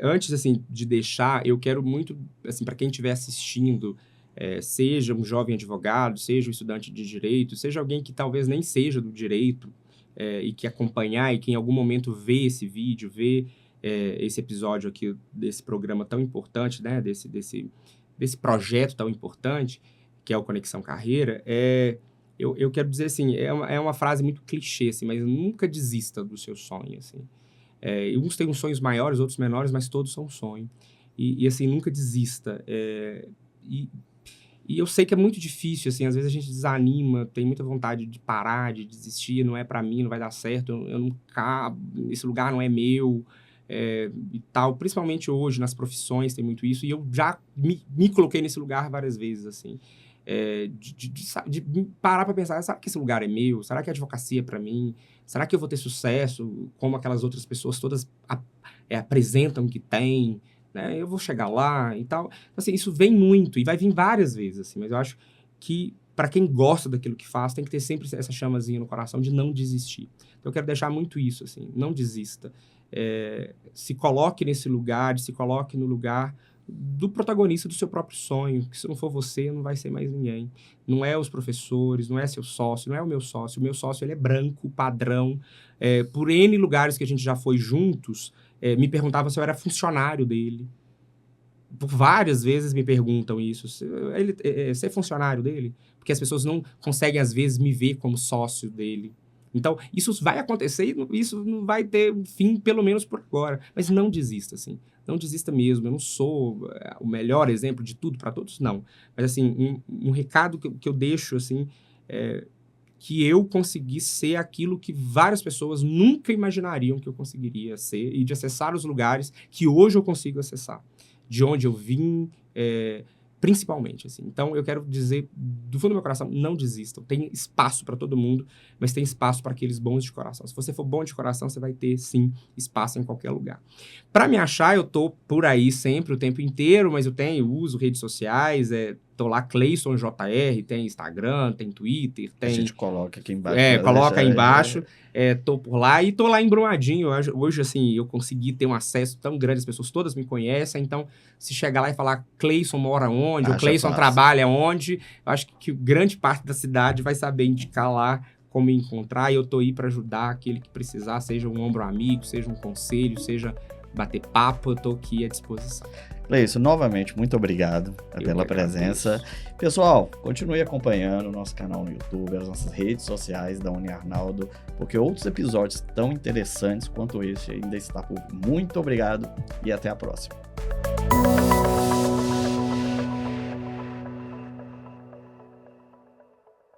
Speaker 2: antes assim, de deixar, eu quero muito, assim, para quem estiver assistindo, seja um jovem advogado, seja um estudante de direito, seja alguém que talvez nem seja do direito e que acompanhar e que em algum momento vê esse vídeo, vê esse episódio aqui desse programa tão importante, né, desse projeto tão importante, que é o Conexão Carreira, eu quero dizer assim, é uma frase muito clichê, assim, mas nunca desista do seu sonho, assim. Uns têm uns sonhos maiores, outros menores, mas todos são um sonho. E assim, nunca desista. E eu sei que é muito difícil, assim, às vezes a gente desanima, tem muita vontade de parar, de desistir, não é pra mim, não vai dar certo, eu não cabo, esse lugar não é meu, e tal. Principalmente hoje, nas profissões, tem muito isso, e eu já me coloquei nesse lugar várias vezes, assim, de parar pra pensar, será que esse lugar é meu? Será que a advocacia é pra mim? Será que eu vou ter sucesso, como aquelas outras pessoas todas apresentam que tem? Né? Eu vou chegar lá e tal. Assim, isso vem muito e vai vir várias vezes, assim, mas eu acho que para quem gosta daquilo que faz, tem que ter sempre essa chamazinha no coração de não desistir. Então, eu quero deixar muito isso, assim, não desista. Se coloque nesse lugar, se coloque no lugar do protagonista do seu próprio sonho, que se não for você, não vai ser mais ninguém. Não é os professores, não é seu sócio, não é o meu sócio. O meu sócio, ele é branco, padrão. Por N lugares que a gente já foi juntos, me perguntava se eu era funcionário dele. Por várias vezes me perguntam isso. Você é funcionário dele? Porque as pessoas não conseguem, às vezes, me ver como sócio dele. Então, isso vai acontecer e isso não vai ter fim, pelo menos por agora. Mas não desista, assim. Não desista mesmo. Eu não sou o melhor exemplo de tudo para todos, não. Mas, assim, um recado que eu deixo, assim, que eu consegui ser aquilo que várias pessoas nunca imaginariam que eu conseguiria ser e de acessar os lugares que hoje eu consigo acessar. De onde eu vim, principalmente, assim. Então, eu quero dizer, do fundo do meu coração, não desistam. Tem espaço para todo mundo, mas tem espaço para aqueles bons de coração. Se você for bom de coração, você vai ter, sim, espaço em qualquer lugar. Para me achar, eu tô por aí sempre, o tempo inteiro, mas uso redes sociais, tô lá, Cleison JR, tem Instagram, tem Twitter, tem...
Speaker 1: A gente coloca aqui embaixo.
Speaker 2: Coloca aí embaixo. Tô por lá e tô lá em Brumadinho. Hoje, assim, eu consegui ter um acesso tão grande, as pessoas todas me conhecem, então, se chegar lá e falar Cleison mora onde, ou Cleison trabalha onde, eu acho que grande parte da cidade vai saber indicar lá como me encontrar, e eu tô aí para ajudar aquele que precisar, seja um ombro amigo, seja um conselho, seja bater papo, eu tô aqui à disposição.
Speaker 1: Cleison, novamente, muito obrigado pela presença. Pessoal, continue acompanhando o nosso canal no YouTube, as nossas redes sociais da UniArnaldo, porque outros episódios tão interessantes quanto este ainda está por vir. Muito obrigado e até a próxima.